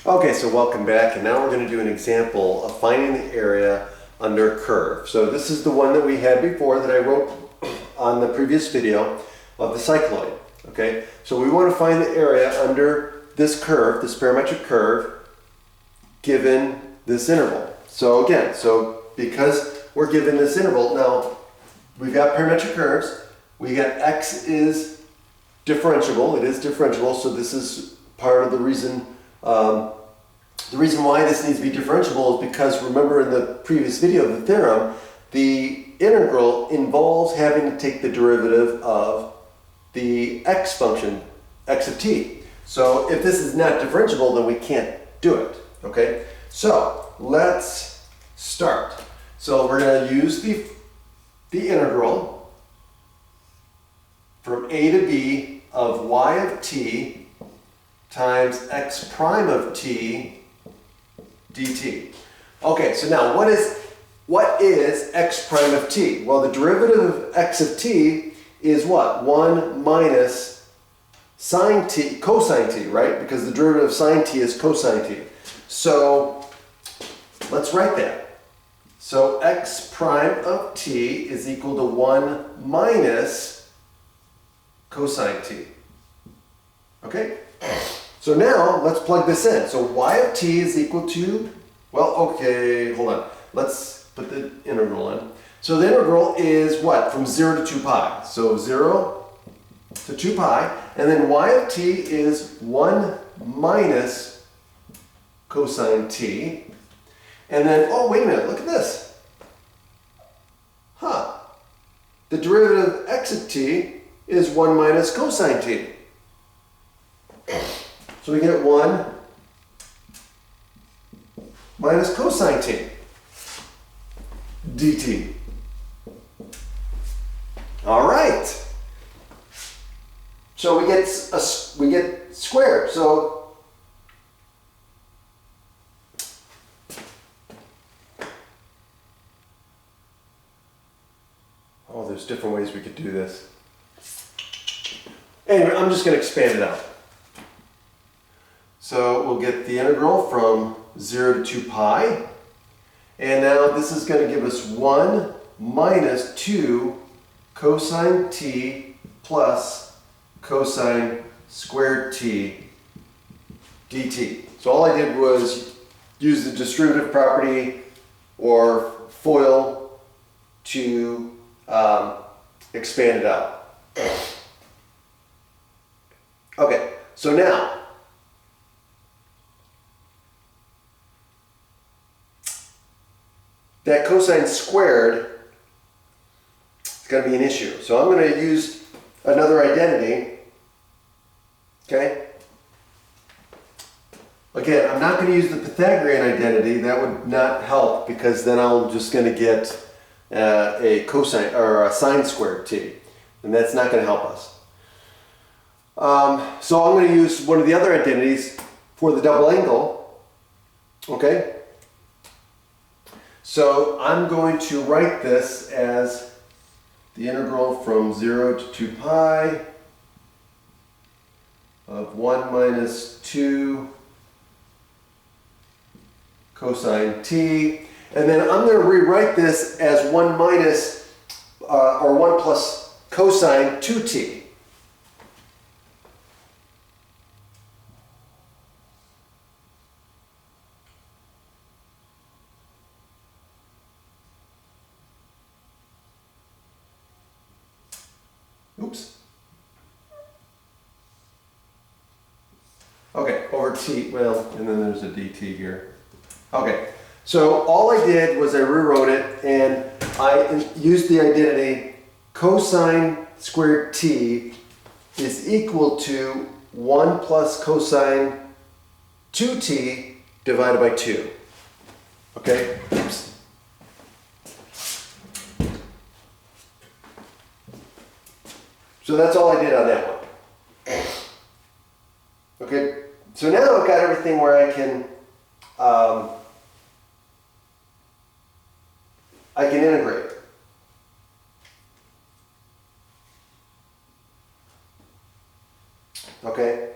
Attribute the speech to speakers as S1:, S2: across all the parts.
S1: Okay, so welcome back, and now we're going to do an example of finding the area under a curve. So this is the one that we had before that I wrote on the previous video of the cycloid. Okay, so we want to find the area under this curve, this parametric curve, given this interval. So again, because we're given this interval, now we've got parametric curves, we got x is differentiable, it is differentiable, so this is part of the reason why this needs to be differentiable is because, remember in the previous video of the theorem, the integral involves having to take the derivative of the x function, x of t. So if this is not differentiable, then we can't do it, okay? So let's start. So we're going to use the integral from a to b of y of t times x prime of t dt. Okay, so now what is x prime of t? Well, the derivative of x of t is what? 1 minus sine t, cosine t, right? Because the derivative of sine t is cosine t. So let's write that. So x prime of t is equal to 1 minus cosine t. Okay? So now let's plug this in. So y of t is equal to, well, okay, hold on. Let's put the integral in. So the integral is what? From 0 to 2 pi. So 0 to 2 pi. And then y of t is 1 minus cosine t. And then, oh, wait a minute, look at this. Huh. The derivative of x of t is 1 minus cosine t. So we get 1 minus cosine t dt. All right. So we get squared. So there's different ways we could do this. Anyway, I'm just going to expand it out. So we'll get the integral from 0 to 2 pi. And now this is going to give us 1 minus 2 cosine t plus cosine squared t dt. So all I did was use the distributive property or FOIL to expand it out. Okay, so now that cosine squared is going to be an issue. So I'm going to use another identity. Okay? Again, I'm not going to use the Pythagorean identity. That would not help because then I'm just going to get a cosine or a sine squared t. And that's not going to help us. So I'm going to use one of the other identities for the double angle. Okay? So I'm going to write this as the integral from 0 to 2 pi of 1 minus 2 cosine t. And then I'm going to rewrite this as 1 minus or 1 plus cosine 2t. Oops. Okay, over t, well, and then there's a dt here. Okay, so all I did was I rewrote it and I used the identity cosine squared t is equal to 1 plus cosine 2t divided by 2. Okay? Oops. So that's all I did on that one. Okay, so now I've got everything where I can integrate. Okay.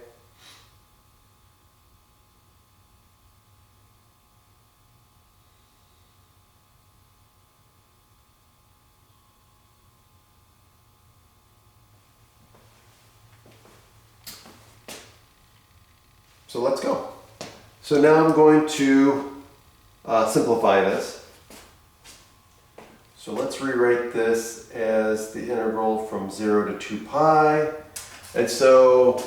S1: So let's go. So now I'm going to simplify this. So let's rewrite this as the integral from 0 to 2 pi. And so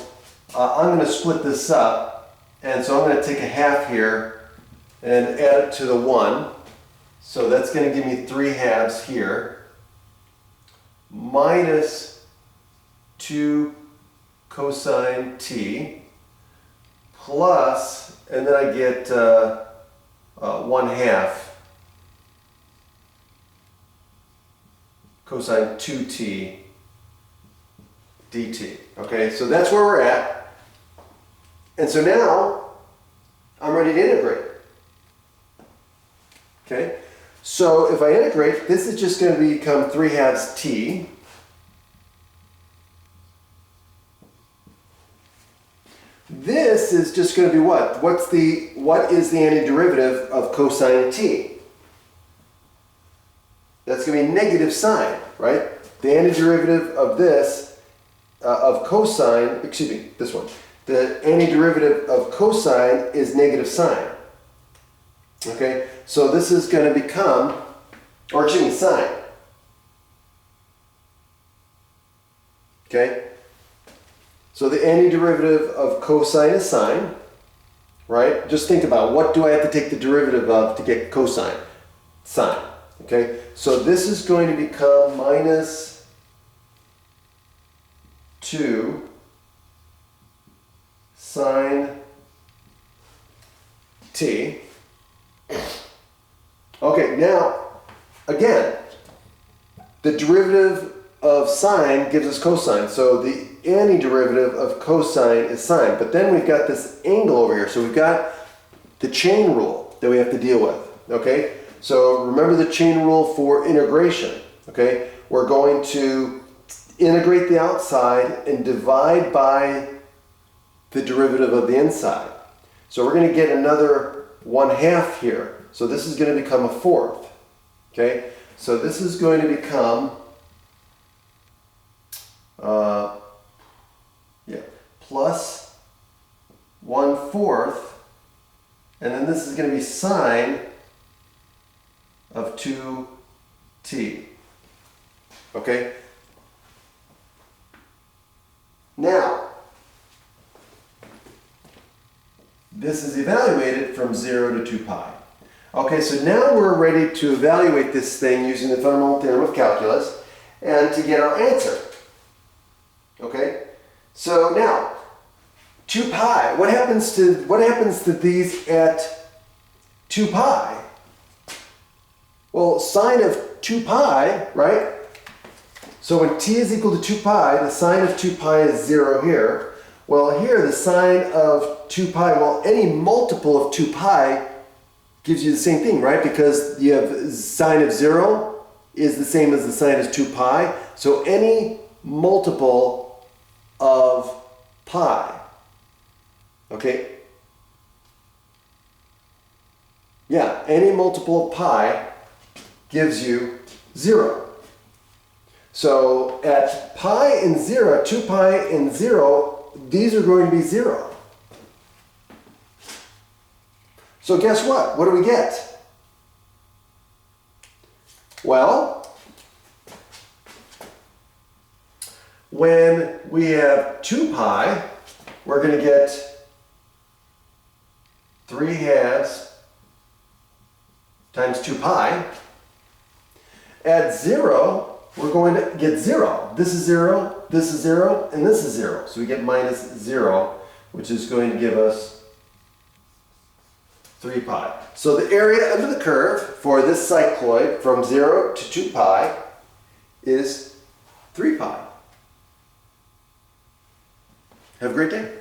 S1: I'm going to split this up. And so I'm going to take a half here and add it to the 1. So that's going to give me 3 halves here. Minus 2 cosine t plus, and then I get 1/2 cosine 2t dt. Okay, so that's where we're at. And so now I'm ready to integrate. Okay, so if I integrate, this is just going to become 3/2 t. This is just going to be what? What is the antiderivative of cosine t? That's going to be negative sine, right? The antiderivative of this, of cosine, excuse me, this one. The antiderivative of cosine is negative sine. Okay, so this is going to become, or excuse me, sine. Okay? So the antiderivative of cosine is sine, right? Just think about, what do I have to take the derivative of to get cosine? Sine, okay? So this is going to become minus 2 sine t. Okay, now, again, the derivative of sine gives us cosine, so the antiderivative of cosine is sine. But then we've got this angle over here, so we've got the chain rule that we have to deal with, okay? So remember the chain rule for integration, okay? We're going to integrate the outside and divide by the derivative of the inside. So we're going to get another 1/2 here. So this is going to become a 4th, okay? So this is going to become plus 1/4, and then this is going to be sine of 2t. Okay? Now, this is evaluated from 0 to 2 pi. Okay, so now we're ready to evaluate this thing using the fundamental theorem of calculus and to get our answer. Okay? So now, 2 pi, what happens to these at 2 pi? Well, sine of 2 pi, right? So when t is equal to 2 pi, the sine of 2 pi is 0 here. Well, here the sine of 2 pi, well, any multiple of 2 pi gives you the same thing, right? Because you have sine of 0 is the same as the sine of 2 pi. So any multiple of pi, okay? Yeah, any multiple of pi gives you 0. So at pi and 0, 2 pi and 0, these are going to be 0. So guess what? What do we get? Well, when we have 2 pi, we're going to get 3/2 times 2 pi. At 0, we're going to get 0. This is 0, this is 0, and this is 0. So we get minus 0, which is going to give us 3 pi. So the area under the curve for this cycloid from 0 to 2 pi is 3 pi. Have a great day.